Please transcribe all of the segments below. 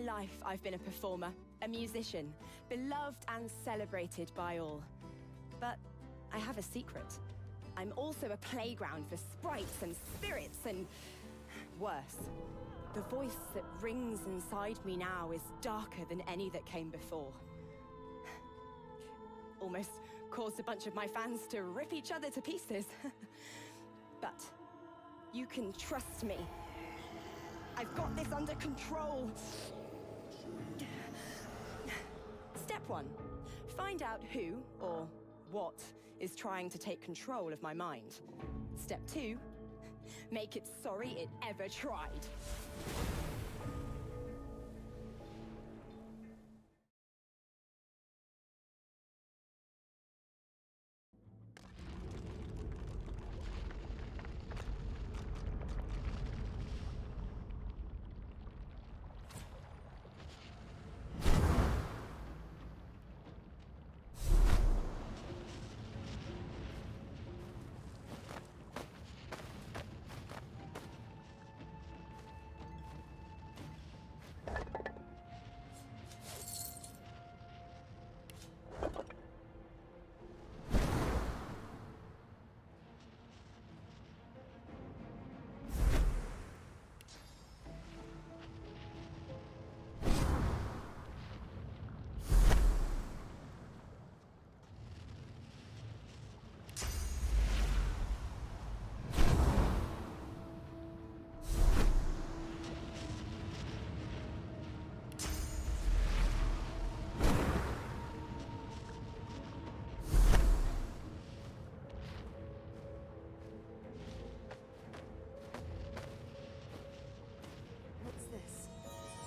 life, I've been a performer, a musician, beloved and celebrated by all. But I have a secret. I'm also a playground for sprites and spirits and worse. The voice that rings inside me now is darker than any that came before. Almost caused a bunch of my fans to rip each other to pieces. But you can trust me. I've got this under control. Step 1. Find out who or what is trying to take control of my mind. Step 2. Make it sorry it ever tried.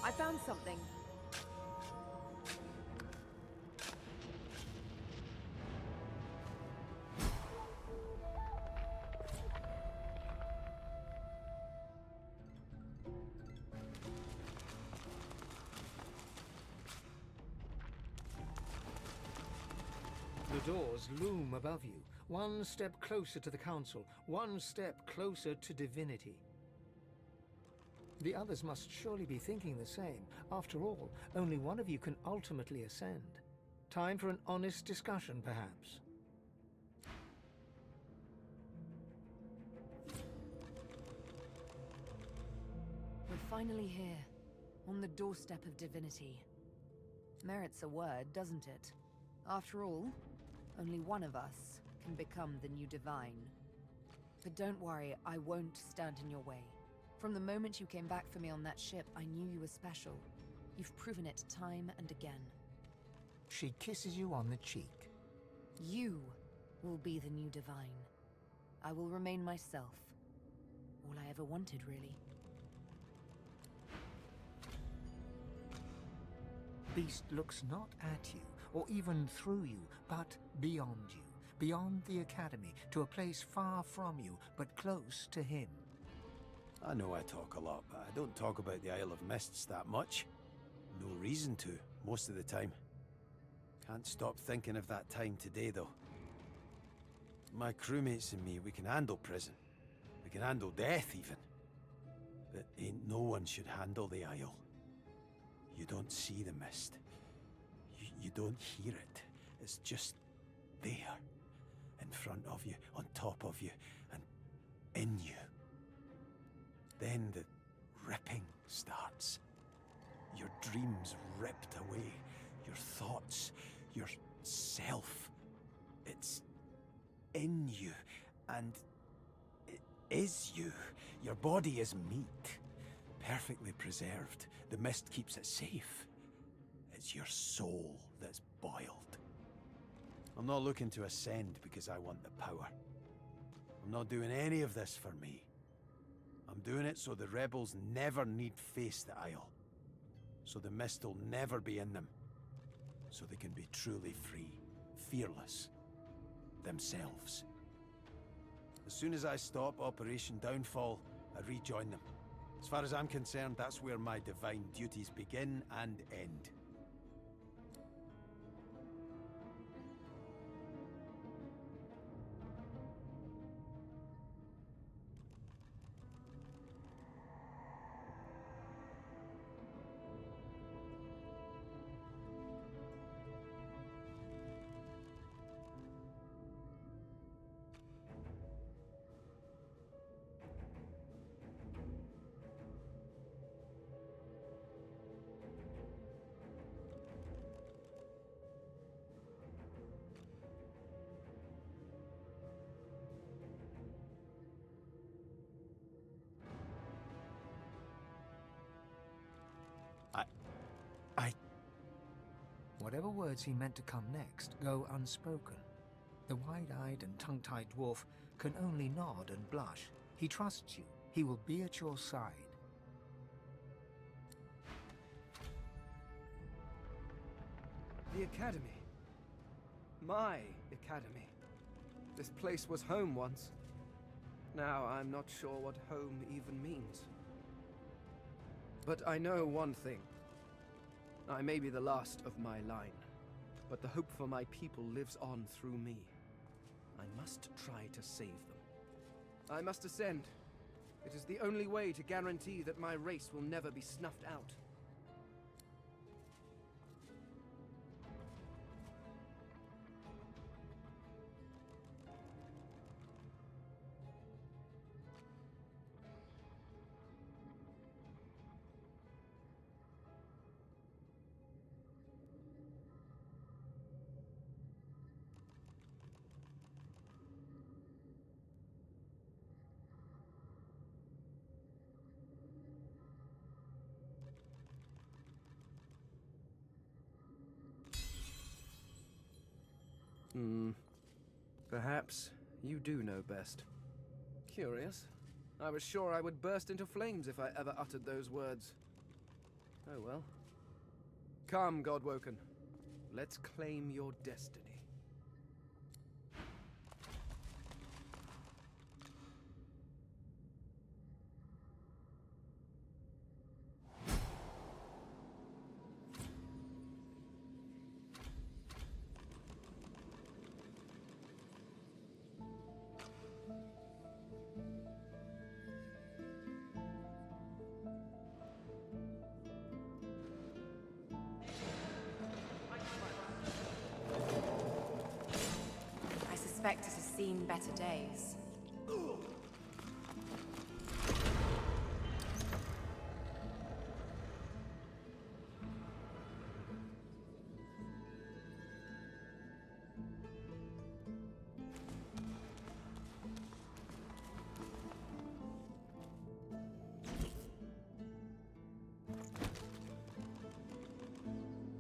I found something. The doors loom above you, one step closer to the council, one step closer to divinity. The others must surely be thinking the same. After all, only one of you can ultimately ascend. Time for an honest discussion, perhaps. We're finally here, on the doorstep of divinity. Merits a word, doesn't it? After all, only one of us can become the new divine. But don't worry, I won't stand in your way. From the moment you came back for me on that ship, I knew you were special. You've proven it time and again. She kisses you on the cheek. You will be the new divine. I will remain myself. All I ever wanted, really. Beast looks not at you, or even through you, but beyond you. Beyond the academy, to a place far from you, but close to him. I know I talk a lot, but I don't talk about the Isle of Mists that much. No reason to, most of the time. Can't stop thinking of that time today, though. My crewmates and me, we can handle prison. We can handle death, even. But ain't no one should handle the Isle. You don't see the mist. You don't hear it. It's just there. In front of you, on top of you, and in you. Then the ripping starts. Your dreams ripped away. Your thoughts, your self. It's in you, and it is you. Your body is meat, perfectly preserved. The mist keeps it safe. It's your soul that's boiled. I'm not looking to ascend because I want the power. I'm not doing any of this for me. I'm doing it so the rebels never need face the Isle. So the mist will never be in them. So they can be truly free, fearless, themselves. As soon as I stop Operation Downfall, I rejoin them. As far as I'm concerned, that's where my divine duties begin and end. whatever words he meant to come next go unspoken. The wide-eyed and tongue-tied dwarf can only nod and blush. He trusts you. He will be at your side. The academy. My academy. This place was home once. Now I'm not sure what home even means. But I know one thing. I may be the last of my line, but the hope for my people lives on through me. I must try to save them. I must ascend. It is the only way to guarantee that my race will never be snuffed out. Perhaps you do know best. Curious. I was sure I would burst into flames if I ever uttered those words. Oh well. Come, Godwoken. Let's claim your destiny. I suspect it has seen better days.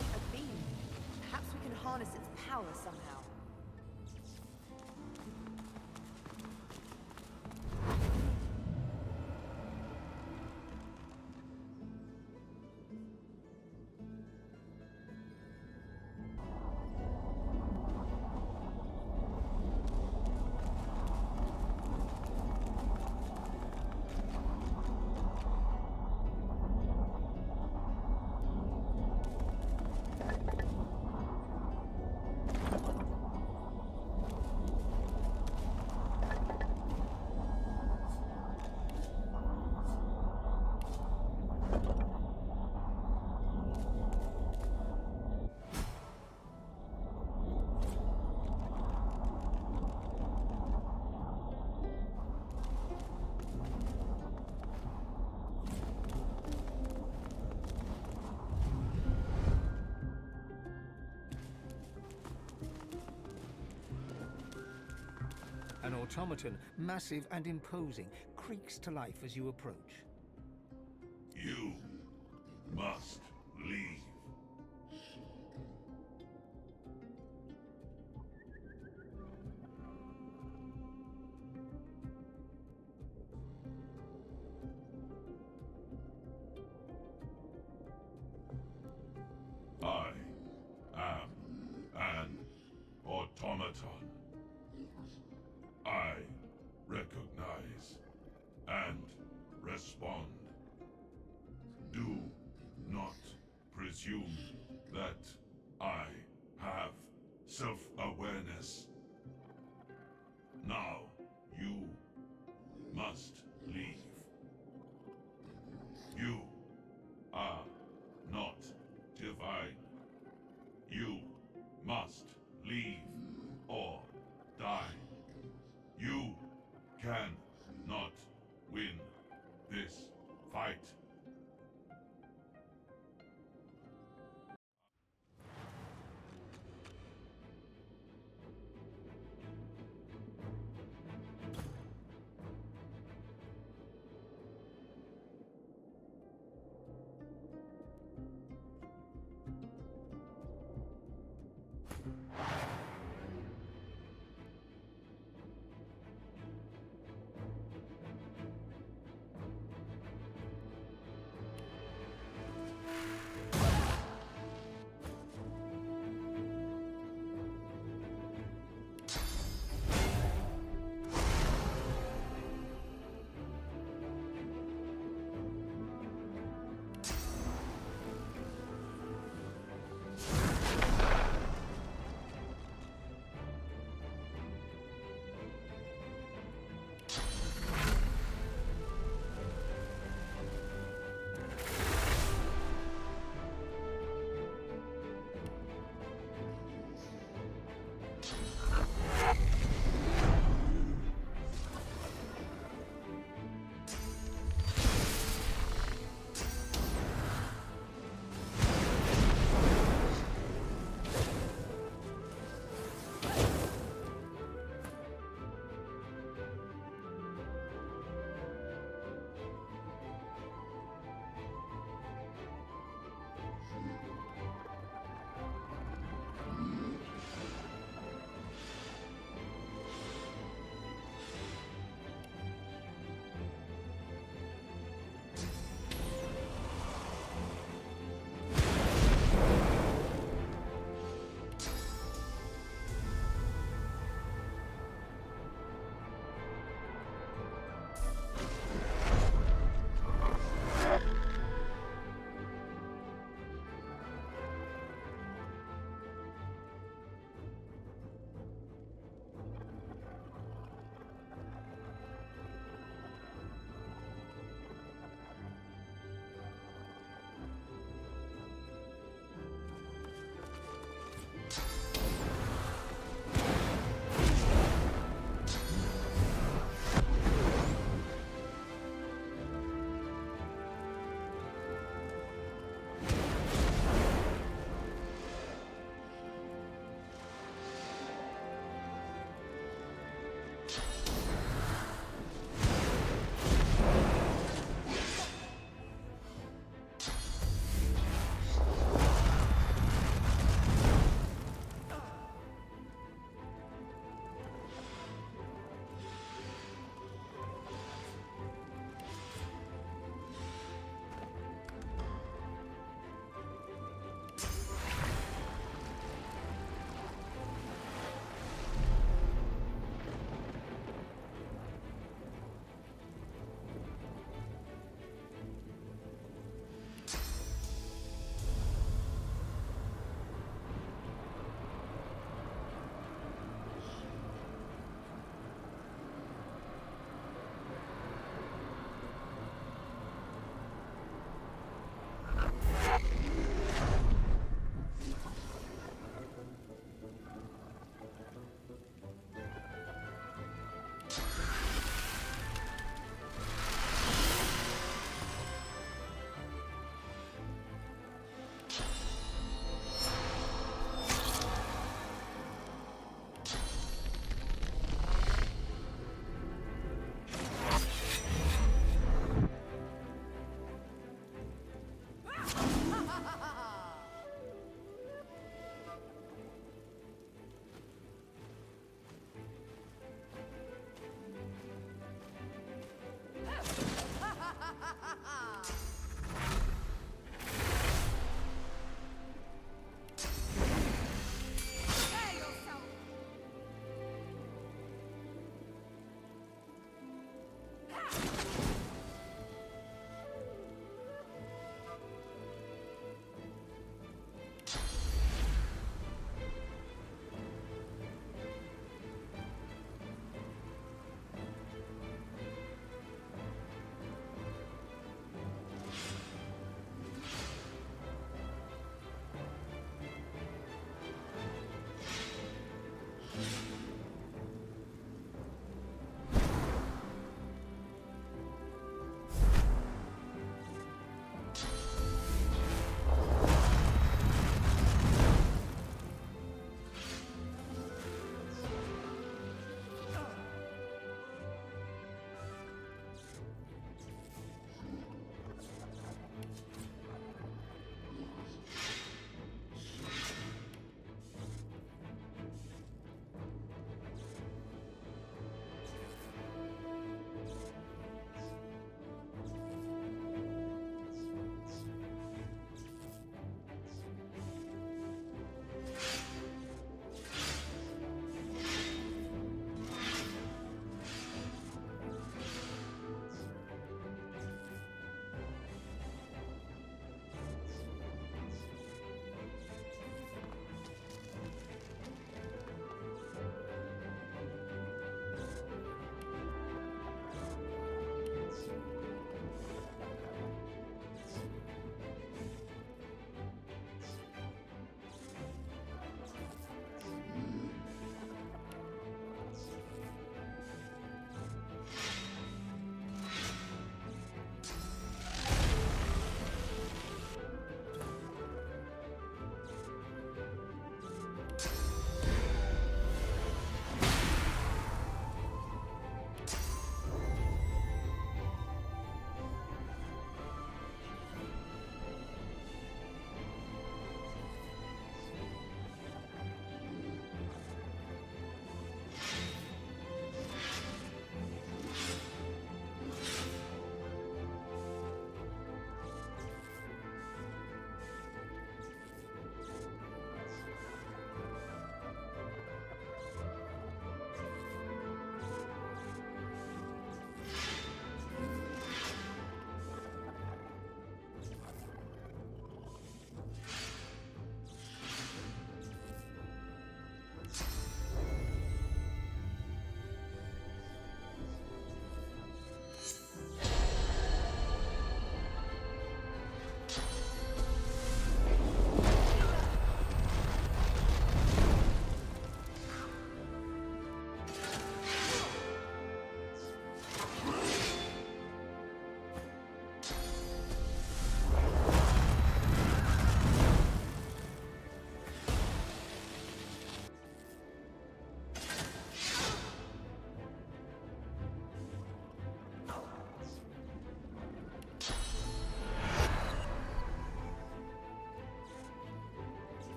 A beam. Perhaps we can harness its power somehow. An automaton, massive and imposing, creaks to life as you approach. You must leave. I am an automaton. I recognize and respond. Do not presume that I have self-awareness. Now you must leave. You are not divine. You must leave or die. You can not win this fight.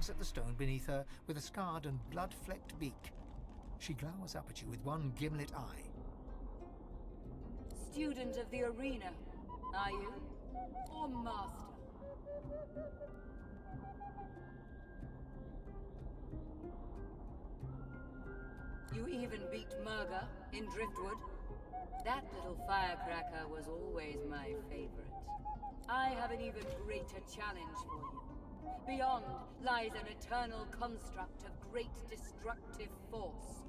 At the stone beneath her with a scarred and blood-flecked beak. She glowers up at you with one gimlet eye. Student of the arena, are you? Or master? You even beat Maga in Driftwood? That little firecracker was always my favorite. I have an even greater challenge for you. Beyond lies an eternal construct of great destructive force.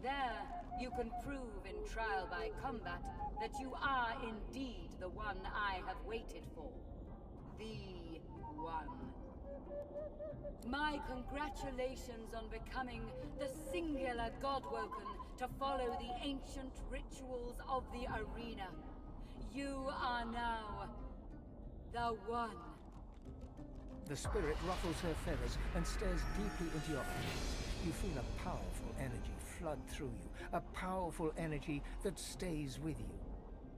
There, you can prove in trial by combat that you are indeed the one I have waited for. The one. My congratulations on becoming the singular Godwoken to follow the ancient rituals of the arena. You are now the one. The spirit ruffles her feathers and stares deeply into your eyes. You feel a powerful energy flood through you, a powerful energy that stays with you.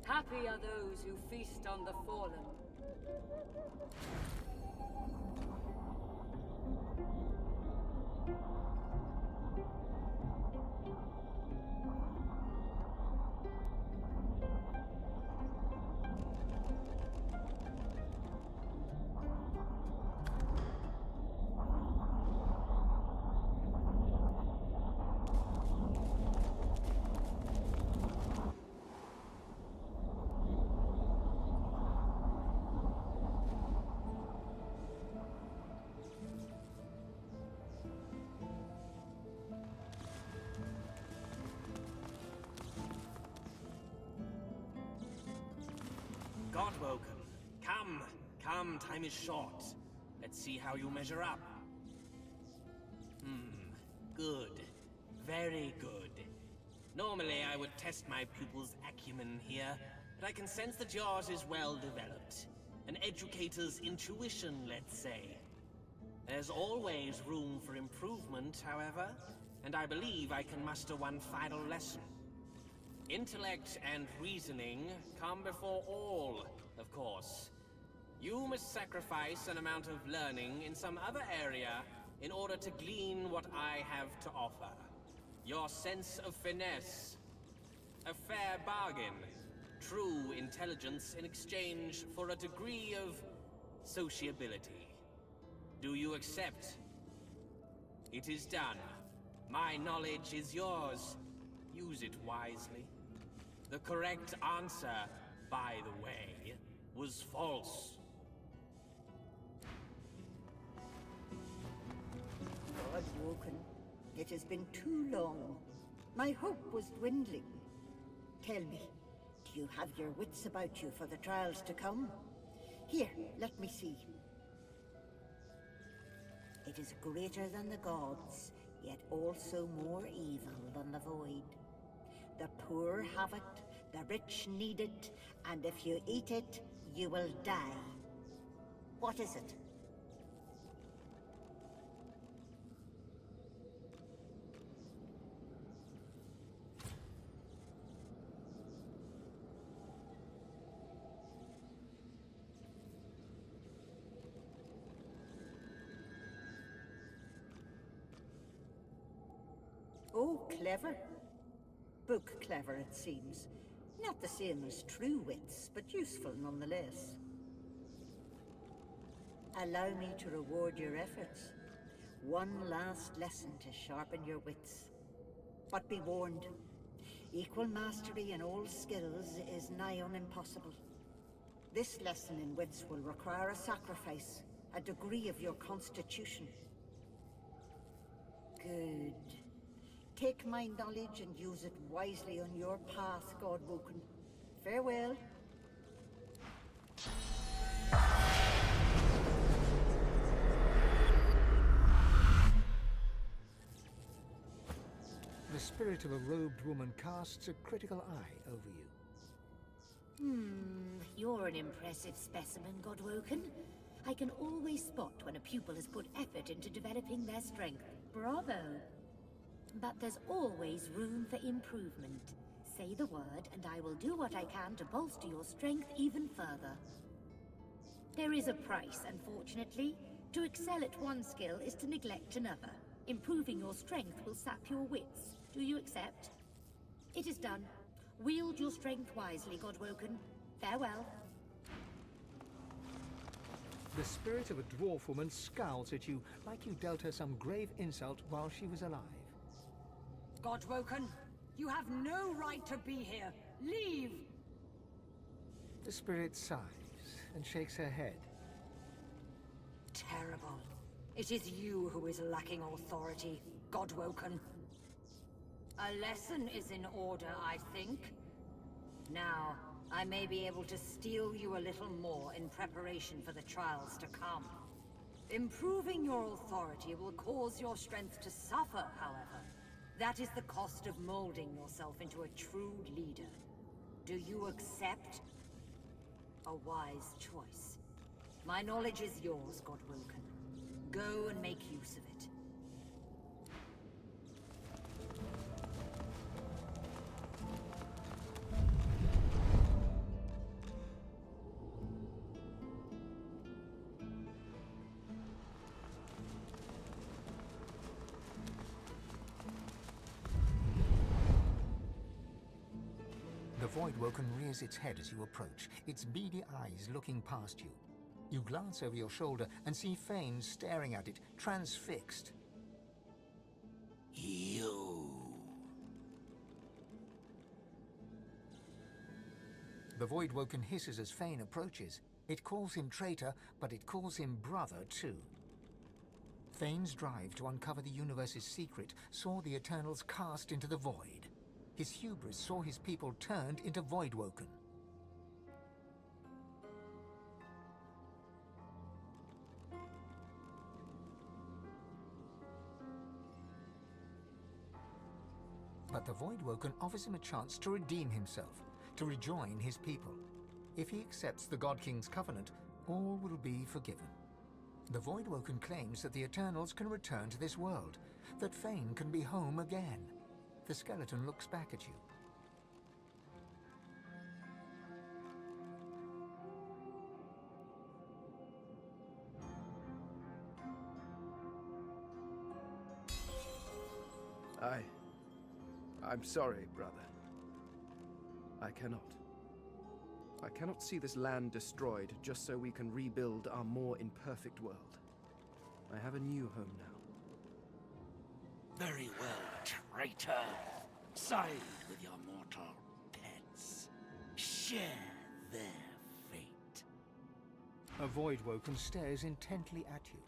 Happy are those who feast on the fallen. Godwoken. Come, time is short. Let's see how you measure up. Good. Very good. Normally I would test my pupil's acumen here, but I can sense that yours is well developed. An educator's intuition, let's say. There's always room for improvement, however, and I believe I can muster one final lesson. Intellect and reasoning come before all, of course. You must sacrifice an amount of learning in some other area in order to glean what I have to offer. Your sense of finesse. A fair bargain. True intelligence in exchange for a degree of sociability. Do you accept? It is done. My knowledge is yours. Use it wisely. The correct answer, by the way, was false. Godwoken, it has been too long. My hope was dwindling. Tell me, do you have your wits about you for the trials to come? Here, let me see. It is greater than the gods, yet also more evil than the void. The poor have it, the rich need it, and if you eat it, you will die. What is it? Oh, clever. Book clever, it seems. Not the same as true wits, but useful nonetheless. Allow me to reward your efforts. One last lesson to sharpen your wits. But be warned, equal mastery in all skills is nigh on impossible. This lesson in wits will require a sacrifice, a degree of your constitution. Good. Take my knowledge and use it wisely on your path, Godwoken. Farewell. The spirit of a robed woman casts a critical eye over you. You're an impressive specimen, Godwoken. I can always spot when a pupil has put effort into developing their strength. Bravo! But there's always room for improvement. Say the word, and I will do what I can to bolster your strength even further. There is a price, unfortunately. To excel at one skill is to neglect another. Improving your strength will sap your wits. Do you accept? It is done. Wield your strength wisely, Godwoken. Farewell. The spirit of a dwarf woman scowls at you like you dealt her some grave insult while she was alive. Godwoken, you have no right to be here. Leave! The spirit sighs and shakes her head. Terrible. It is you who is lacking authority, Godwoken. A lesson is in order, I think. Now, I may be able to steel you a little more in preparation for the trials to come. Improving your authority will cause your strength to suffer, however. That is the cost of molding yourself into a true leader. Do you accept? A wise choice. My knowledge is yours, Godwoken. Go and make use of it. The Voidwoken rears its head as you approach, its beady eyes looking past you. You glance over your shoulder and see Fane staring at it, transfixed. You. The Voidwoken hisses as Fane approaches. It calls him traitor, but it calls him brother too. Fane's drive to uncover the universe's secret saw the Eternals cast into the void. His hubris saw his people turned into Voidwoken. But the Voidwoken offers him a chance to redeem himself, to rejoin his people. If he accepts the God King's covenant, all will be forgiven. The Voidwoken claims that the Eternals can return to this world, that Fane can be home again. The skeleton looks back at you. I'm sorry, brother. I cannot see this land destroyed just so we can rebuild our more imperfect world. I have a new home now. Very well, traitor. Side with your mortal pets. Share their fate. A Voidwoken stares intently at you.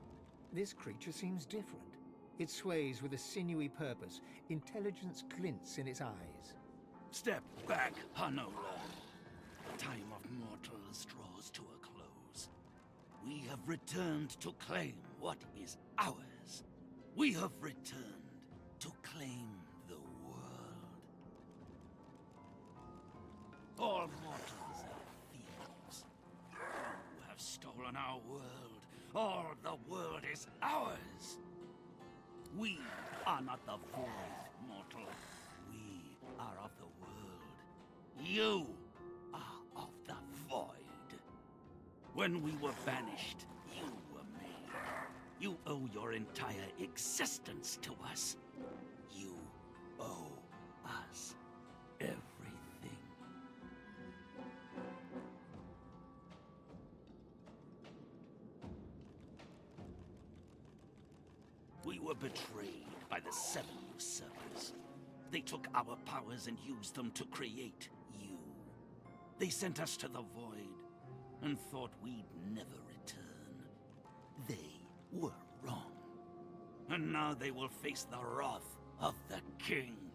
This creature seems different. It sways with a sinewy purpose. Intelligence glints in its eyes. Step back, Hanola. The time of mortals draws to a close. We have returned to claim what is ours. We have returned to claim the world. All mortals are thieves. You have stolen our world. All the world is ours. We are not the void, mortal. We are of the world. You are of the void. When we were banished, you were made. You owe your entire existence to us. You owe us everything. We were betrayed by the 7 usurpers. They took our powers and used them to create you. They sent us to the void and thought we'd never return. They were wrong. And now they will face the wrath of the king.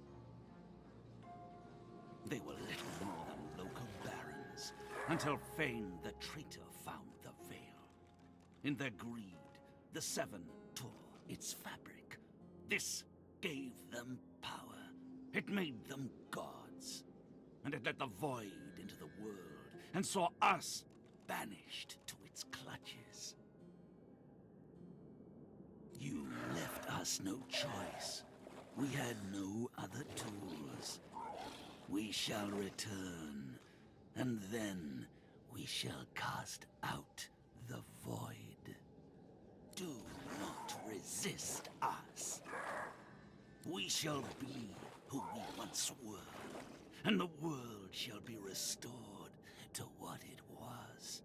They were little more than local barons, until Fane the traitor found the veil. In their greed, the 7 tore its fabric. This gave them power. It made them gods. And it let the void into the world, and saw us banished to its clutches. You left us no choice. We had no other tools. We shall return, and then we shall cast out the void. Do not resist us. We shall be who we once were, and the world shall be restored to what it was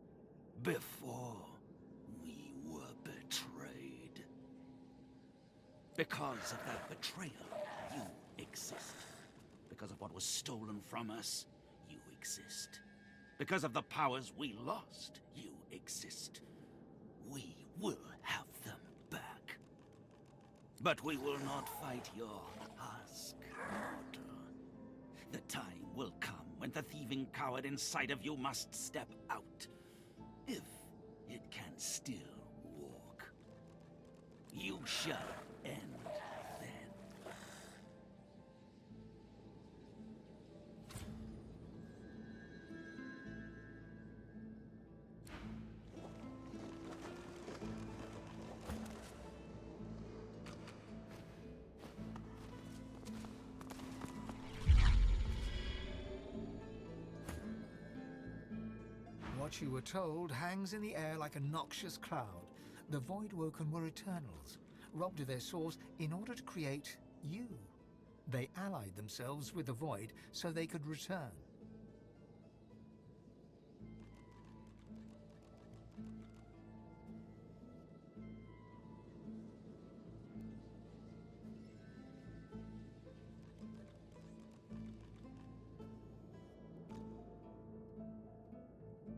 before we were betrayed. Because of that betrayal, you exist. Because of what was stolen from us, you exist. Because of the powers we lost, you exist. We will have them back. But we will not fight your husk, mortal. The time will come when the thieving coward inside of you must step out. If it can still walk. You shall end then. What you were told hangs in the air like a noxious cloud. The Voidwoken were Eternals, robbed of their source in order to create you. They allied themselves with the Void so they could return.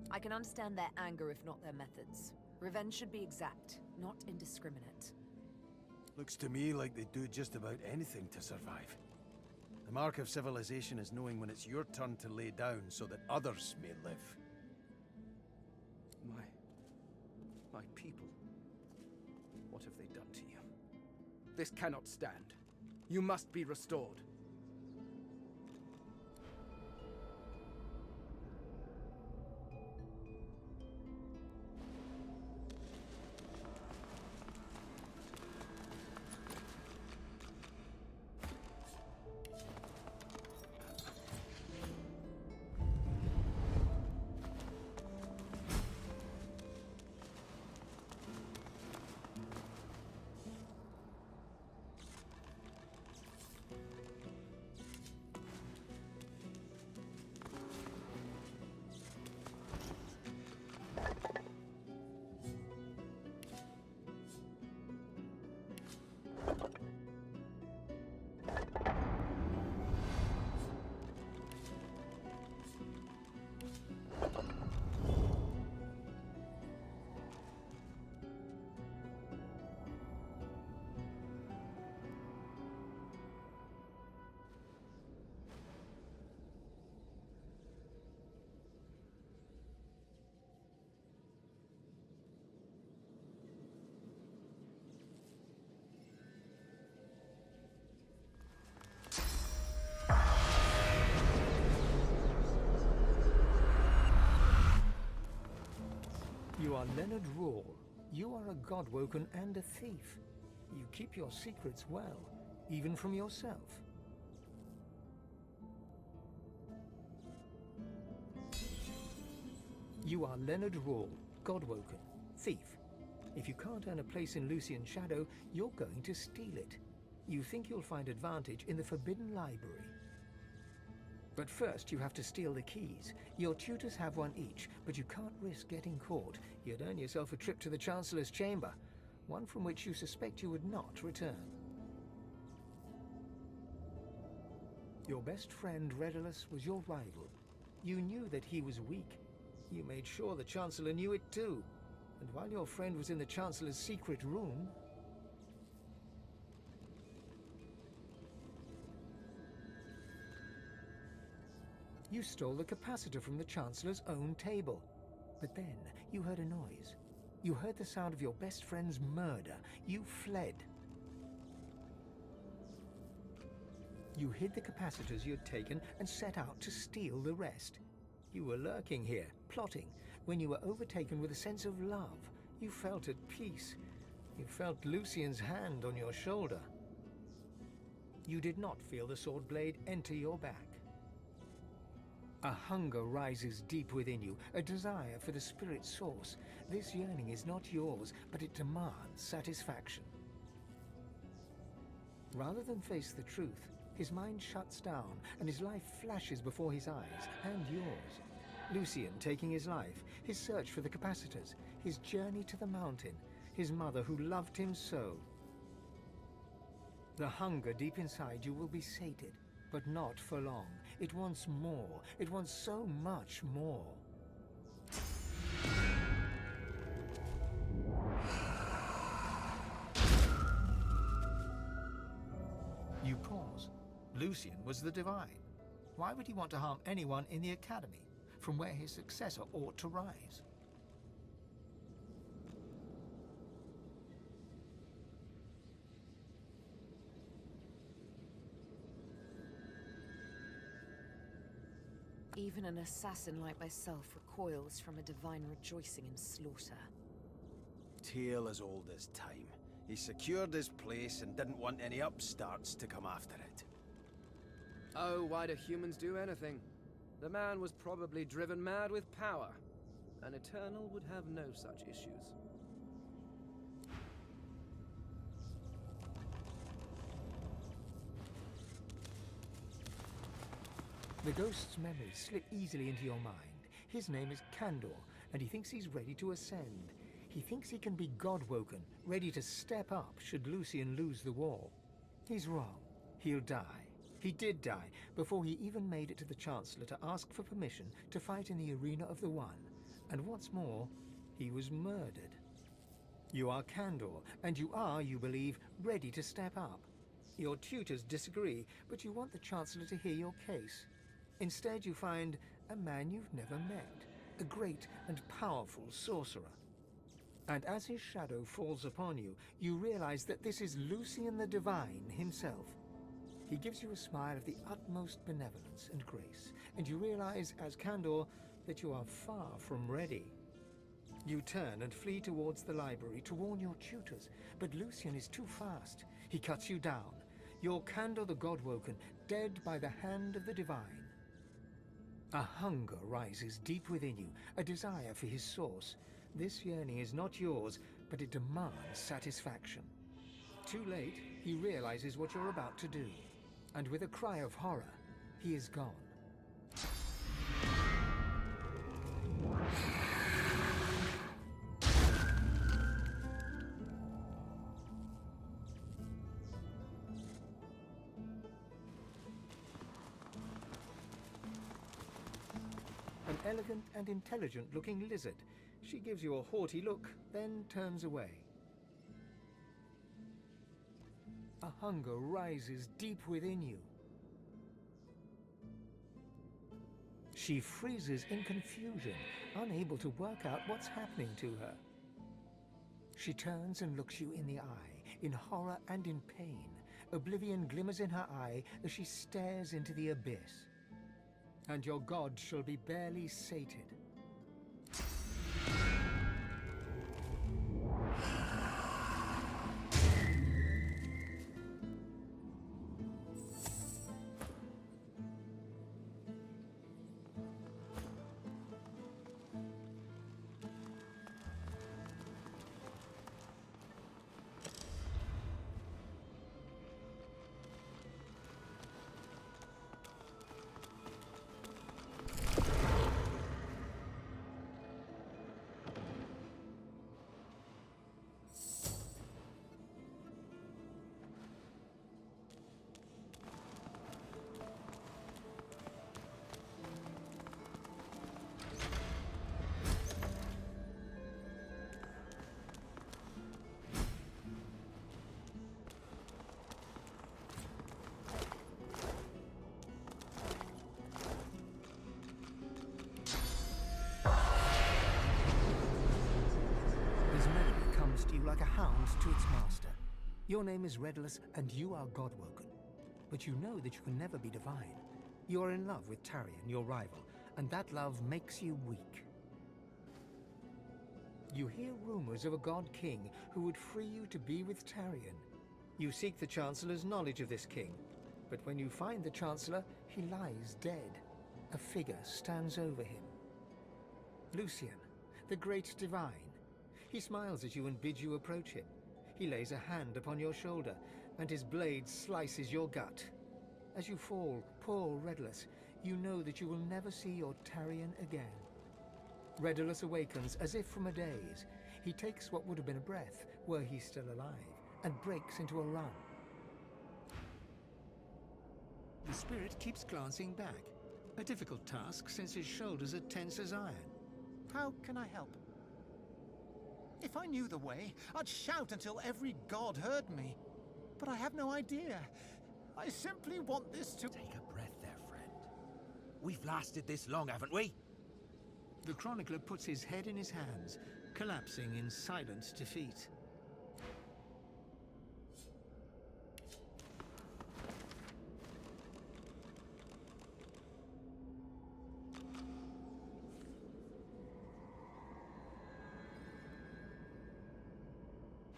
I can understand their anger if not their methods. Revenge should be exact, not indiscriminate. Looks to me like they do just about anything to survive. The mark of civilization is knowing when it's your turn to lay down so that others may live. My people. What have they done to you? This cannot stand. You must be restored. You are Leonard Rawle. You are a godwoken and a thief. You keep your secrets well, even from yourself. You are Leonard Rawle, godwoken, thief. If you can't earn a place in Lucian's shadow, you're going to steal it. You think you'll find advantage in the Forbidden Library. But first you have to steal the keys. Your tutors have one each, but you can't risk getting caught. You'd earn yourself a trip to the Chancellor's chamber, one from which you suspect you would not return. Your best friend Redulus was your rival. You knew that he was weak. You made sure the Chancellor knew it too. And while your friend was in the Chancellor's secret room, you stole the capacitor from the Chancellor's own table. But then you heard a noise. You heard the sound of your best friend's murder. You fled. You hid the capacitors you had taken and set out to steal the rest. You were lurking here, plotting, when you were overtaken with a sense of love. You felt at peace. You felt Lucian's hand on your shoulder. You did not feel the sword blade enter your back. A hunger rises deep within you, a desire for the spirit source. This yearning is not yours, but it demands satisfaction. Rather than face the truth, his mind shuts down and his life flashes before his eyes, and yours. Lucian taking his life, his search for the capacitors, his journey to the mountain, his mother who loved him so. The hunger deep inside you will be sated, but not for long. It wants more. It wants so much more. You pause. Lucian was the divine. Why would he want to harm anyone in the Academy, from where his successor ought to rise? Even an assassin like myself recoils from a divine rejoicing in slaughter. Tale as old as time. He secured his place and didn't want any upstarts to come after it. Oh, why do humans do anything? The man was probably driven mad with power. An Eternal would have no such issues. The ghost's memories slip easily into your mind. His name is Kandor, and he thinks he's ready to ascend. He thinks he can be godwoken, ready to step up should Lucian lose the war. He's wrong. He'll die. He did die before he even made it to the Chancellor to ask for permission to fight in the Arena of the One. And what's more, he was murdered. You are Kandor, and you are, you believe, ready to step up. Your tutors disagree, but you want the Chancellor to hear your case. Instead, you find a man you've never met, a great and powerful sorcerer. And as his shadow falls upon you, you realize that this is Lucian the Divine himself. He gives you a smile of the utmost benevolence and grace, and you realize, as Kandor, that you are far from ready. You turn and flee towards the library to warn your tutors, but Lucian is too fast. He cuts you down. You're Kandor the Godwoken, dead by the hand of the Divine. A hunger rises deep within you, a desire for his source. This yearning is not yours, but it demands satisfaction. Too late, he realizes what you're about to do, and with a cry of horror, he is gone. An elegant and intelligent-looking lizard. She gives you a haughty look, then turns away. A hunger rises deep within you. She freezes in confusion, unable to work out what's happening to her. She turns and looks you in the eye, in horror and in pain. Oblivion glimmers in her eye as she stares into the abyss. And your god shall be barely sated. you like a hound to its master. Your name is Redulus, and you are Godwoken. But you know that you can never be divine. You are in love with Tarion, your rival, and that love makes you weak. You hear rumors of a god king who would free you to be with Tarion. You seek the Chancellor's knowledge of this king, but when you find the Chancellor, he lies dead. A figure stands over him. Lucian, the great divine. He smiles at you and bids you approach him. He lays a hand upon your shoulder, and his blade slices your gut. As you fall, poor Redulus, you know that you will never see your Tarion again. Redulus awakens as if from a daze. He takes what would have been a breath, were he still alive, and breaks into a run. The spirit keeps glancing back. A difficult task since his shoulders are tense as iron. How can I help? If I knew the way, I'd shout until every god heard me. But I have no idea. I simply want this to... Take a breath there, friend. We've lasted this long, haven't we? The chronicler puts his head in his hands, collapsing in silent defeat.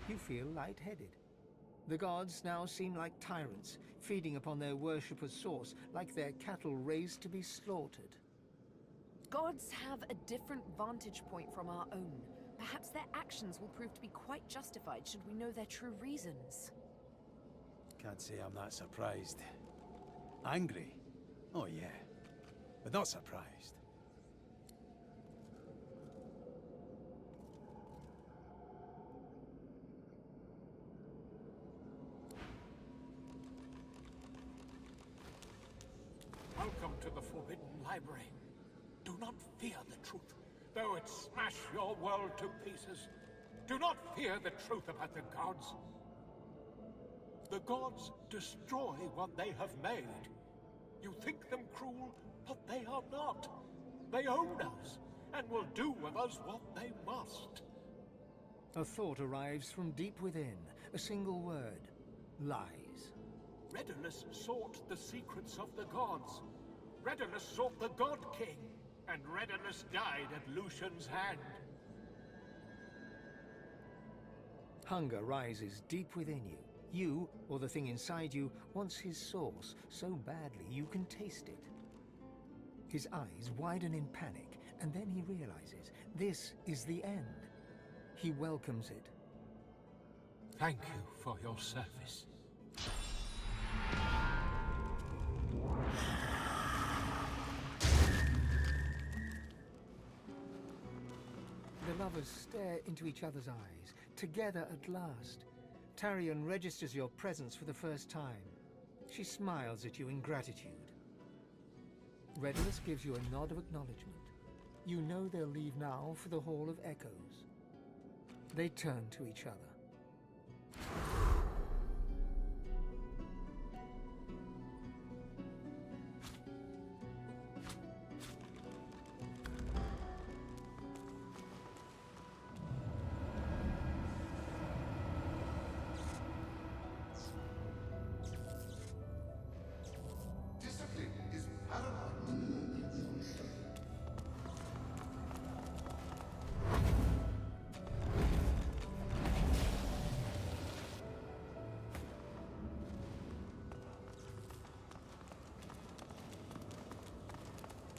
You feel lightheaded. The gods now seem like tyrants, feeding upon their worshippers' source, like their cattle raised to be slaughtered. Gods have a different vantage point from our own. Perhaps their actions will prove to be quite justified should we know their true reasons. Can't say I'm that surprised. Angry? Oh yeah. But not surprised. Welcome to the Forbidden Library. Do not fear the truth, though it smash your world to pieces. Do not fear the truth about the gods. The gods destroy what they have made. You think them cruel, but they are not. They own us, and will do with us what they must. A thought arrives from deep within, a single word. Lies. Redulus sought the secrets of the gods. Redulus sought the God King, and Redulus died at Lucian's hand. Hunger rises deep within you. You, or the thing inside you, wants his source so badly you can taste it. His eyes widen in panic, and then he realizes this is the end. He welcomes it. Thank you for your service. The lovers stare into each other's eyes, together at last. Tarion registers your presence for the first time. She smiles at you in gratitude. Redulus gives you a nod of acknowledgement. You know they'll leave now for the Hall of Echoes. They turn to each other.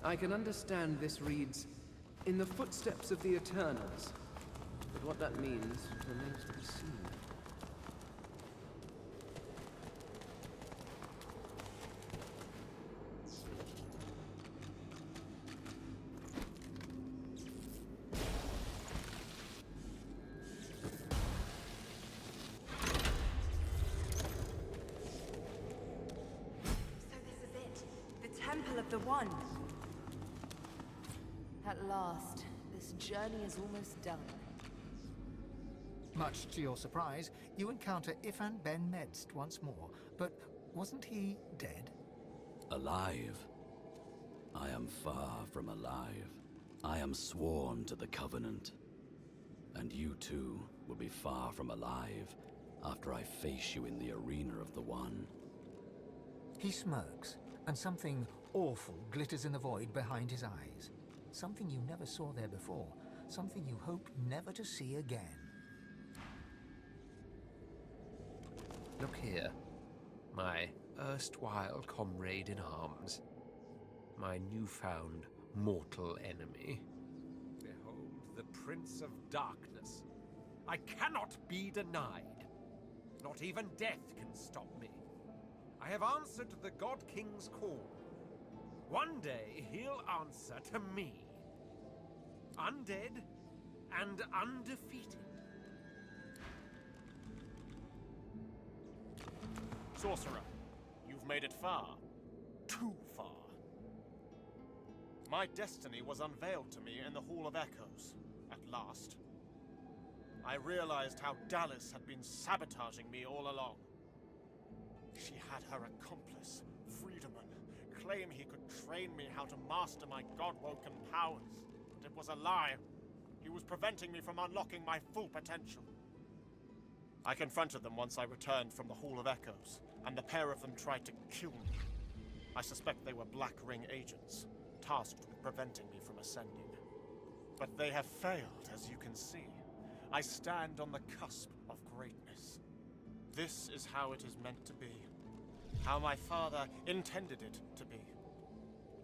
I can understand this reads, "In the footsteps of the Eternals," but what that means remains to be seen. So this is it, the Temple of the One. At last, this journey is almost done. Much to your surprise, you encounter Ifan Ben Medst once more, but wasn't he dead? Alive? I am far from alive. I am sworn to the Covenant. And you too will be far from alive after I face you in the arena of the One. He smirks, and something awful glitters in the void behind his eyes. Something you never saw there before. Something you hope never to see again. Look here. My erstwhile comrade in arms. My newfound mortal enemy. Behold, the Prince of Darkness. I cannot be denied. Not even death can stop me. I have answered the God King's call. One day he'll answer to me. Undead and undefeated. Sorcerer, you've made it far. Too far. My destiny was unveiled to me in the Hall of Echoes, at last. I realized how Dallas had been sabotaging me all along. She had her accomplice, Friedemann, claim he could train me how to master my god-woken powers. But it was a lie. He was preventing me from unlocking my full potential. I confronted them once I returned from the Hall of Echoes, and the pair of them tried to kill me. I suspect they were Black Ring agents, tasked with preventing me from ascending. But they have failed, as you can see. I stand on the cusp of greatness. This is how it is meant to be. How my father intended it to be.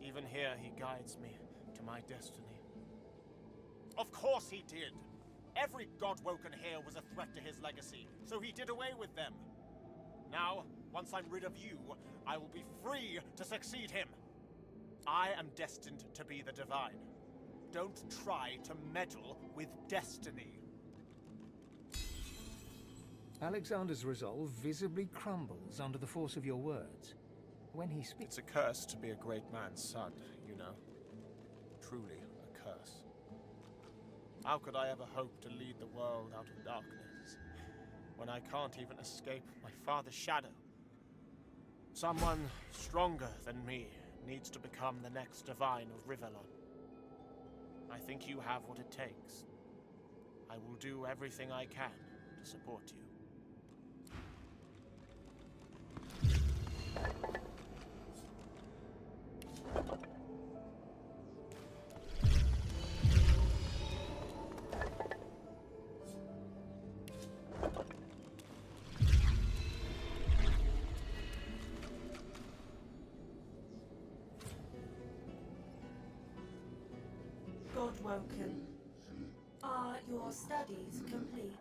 Even here he guides me to my destiny. Of course he did! Every god-woken here was a threat to his legacy, so he did away with them. Now, once I'm rid of you, I will be free to succeed him. I am destined to be the Divine. Don't try to meddle with destiny. Alexander's resolve visibly crumbles under the force of your words. When he speaks... It's a curse to be a great man's son, you know. Truly a curse. How could I ever hope to lead the world out of darkness, when I can't even escape my father's shadow? Someone stronger than me needs to become the next Divine of Rivellon. I think you have what it takes. I will do everything I can to support you. Godwoken, are your studies complete?